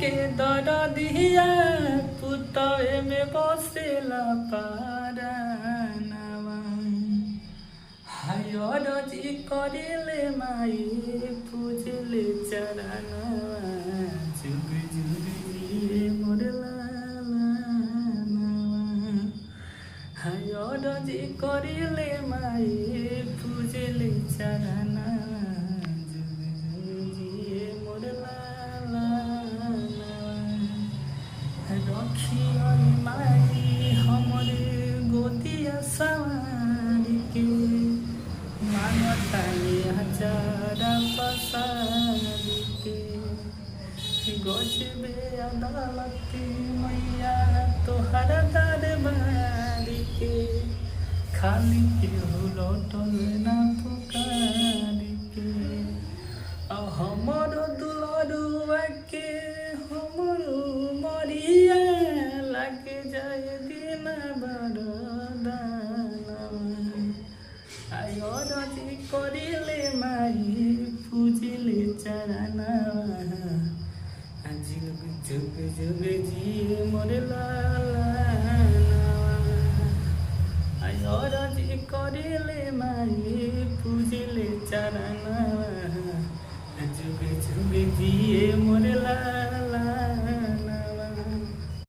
के दर दिया पुतवे में बसेला पारानवा हायर जी करिले माई पूजले चरणवा जुग जुग जिए मोर लालनवा हायर जी करिले माई पूजले चरणवा जुग जुग जिए मोर लालनवा रखियन माई हमरे गोदिया सवारी के मानतानी हजारा पसारी के गजबे अदालती मैया तोहर दरबारी के खाली के लौटल ना पुकारी के हमर दुलरुआ के हमर मरिया लागे जाए दिन बरदानवा आयर जी करिले माई पूजिले चरणवा जुग जुग जुग जी मोर